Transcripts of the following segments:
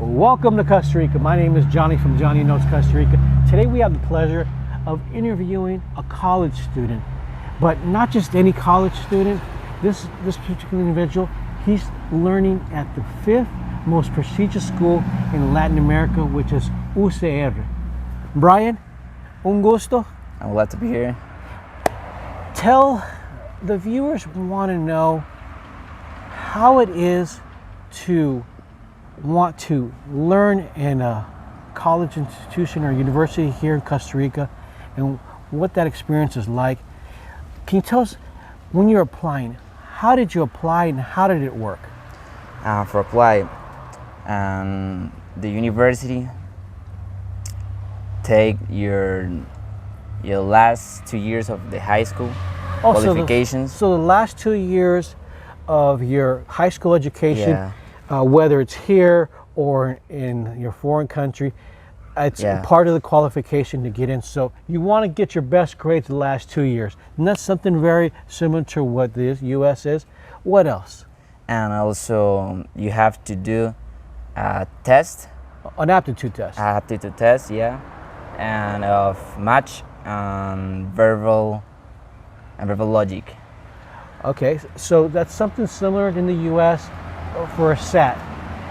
Welcome to Costa Rica. My name is Johnny from Johnny Knows Costa Rica. Today we have the pleasure of interviewing a college student, but not just any college student. This particular individual, he's learning at the 5th most prestigious school in Latin America, which is UCR. Brian, un gusto. I'm glad to be here. Tell the viewers want to know how it is to want to learn in a college institution or university here in Costa Rica and what that experience is like. Can you tell us, when you're applying, how did you apply and how did it work? For apply, the university take your last 2 years of the high school qualifications. So the last 2 years of your high school education, Yeah. Whether it's here or in your foreign country, it's part of the qualification to get in. So you want to get your best grades the last 2 years. And that's something very similar to what the U.S. is. What else? And also you have to do a test. An aptitude test. Aptitude test, yeah. And of math and verbal logic. Okay, so that's something similar in the U.S. for a SAT.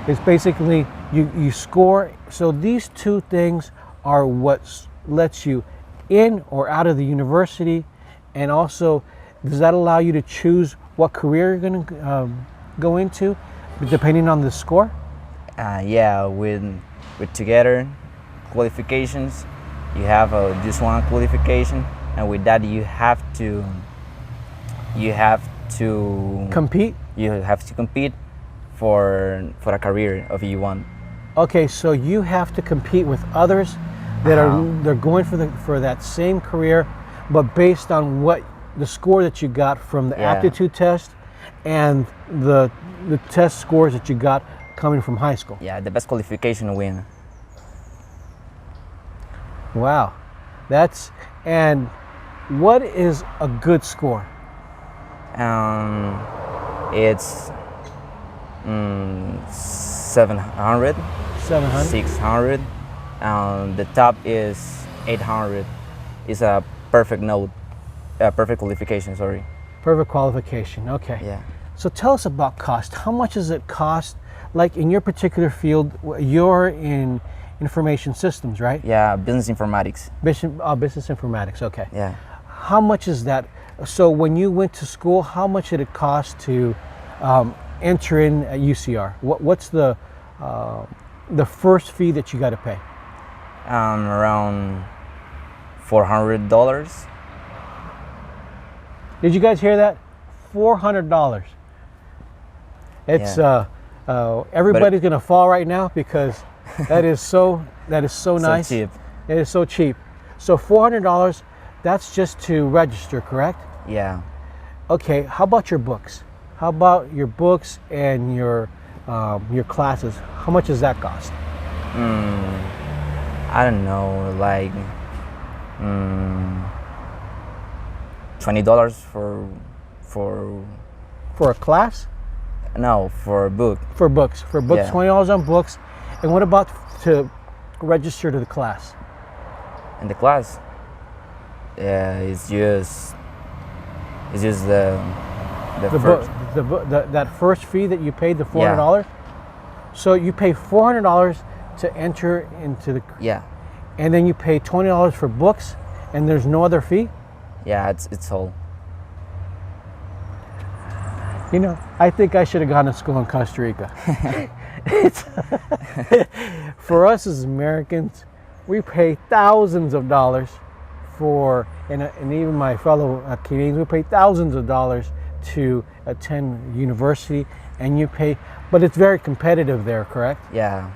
It's basically you score. So these two things are what lets you in or out of the university, and also does that allow you to choose what career you're going to go into, depending on the score? Yeah, with together qualifications, you have just one qualification, and with that you have to Compete? You have to compete for a career of you want. Okay, so you have to compete with others that they're going for that same career, but based on what the score that you got from the aptitude test and the test scores that you got coming from high school. Yeah, the best qualification win. Wow, and what is a good score? It's 700. 700. 600. The top is 800. It's a perfect note, perfect qualification. Sorry. Perfect qualification. Okay. Yeah. So tell us about cost. How much does it cost? Like in your particular field, you're in information systems, right? Yeah, business informatics. Business informatics. Okay. Yeah. How much is that? So when you went to school, how much did it cost to enter in at UCR? What's the first fee that you got to pay? Around $400. Did you guys hear that? $400. It's everybody's gonna fall right now because that is so nice. So cheap. It is so cheap. So $400. That's just to register, correct? Yeah. Okay. How about your books? How about your books and your classes? How much does that cost? I don't know, like $20 For a class? No, for a book. For books. Yeah. $20 on books. And what about to register to the class? In the class, it's just the first. That first fee that you paid, the $400. Yeah. So you pay $400 to enter into the. Yeah. And then you pay $20 for books, and there's no other fee. Yeah, it's all. You know, I think I should have gone to school in Costa Rica. For us as Americans, we pay thousands of dollars for, and even my fellow Canadians, we pay thousands of dollars to attend university, and you pay, but it's very competitive there, correct? Yeah.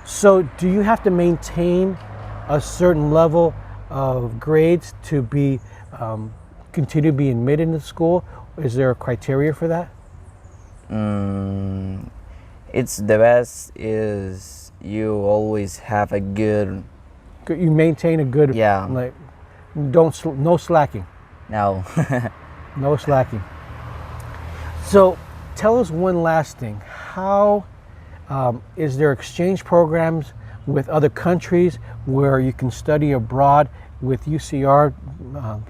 So do you have to maintain a certain level of grades to be continue to be admitted into school? Is there a criteria for that? It's the best is you always have a good. You maintain a good. Yeah. Like, no slacking. No. No slacking. So tell us one last thing. How Is there exchange programs with other countries where you can study abroad with UCR,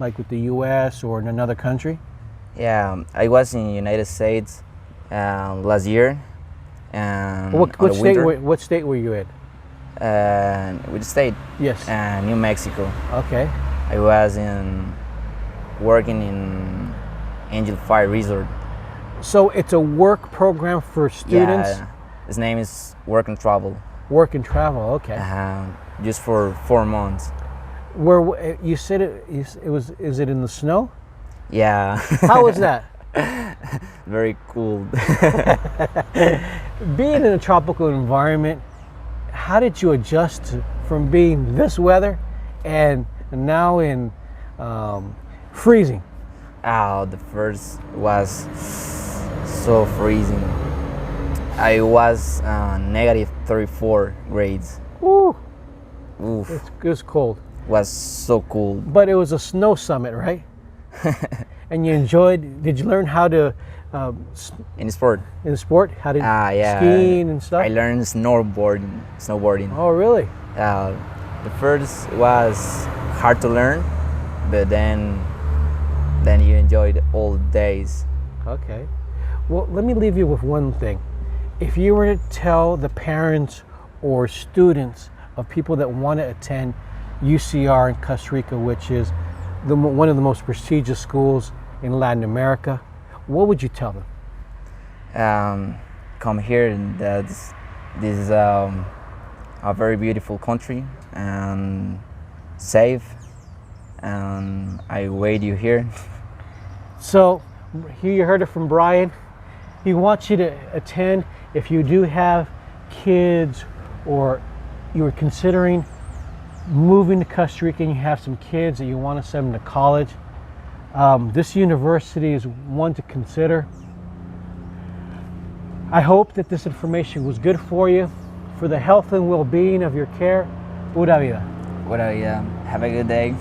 like with the U.S. or in another country? Yeah, I was in the United States last year. And What state were you in? Which state? Yes. New Mexico. Okay. I was working in Angel Fire Resort. So it's a work program for students? Yeah, his name is Work and Travel. Work and travel, okay. Just for 4 months. Where you said is it in the snow? Yeah. How was that? Very cool. Being in a tropical environment, how did you adjust from being this weather and now in freezing? The first was so freezing. I was negative 34 grades. Ooh, Oof. it was cold. Was so cool. But it was a snow summit, right? And you enjoyed, did you learn how to In sport. in the sport, how to Yeah. skiing and stuff? I learned snowboarding. Oh, really? The first was hard to learn, but then you enjoyed all the days. Okay. Well, let me leave you with one thing. If you were to tell the parents or students of people that want to attend UCR in Costa Rica, which is one of the most prestigious schools in Latin America, what would you tell them? Come here, and this is a very beautiful country and safe, and I wait you here. So here you heard it from Brian. He wants you to attend. If you do have kids or you're considering moving to Costa Rica and you have some kids that you want to send them to college, this university is one to consider. I hope that this information was good for you, for the health and well-being of your care. Pura vida. Have a good day.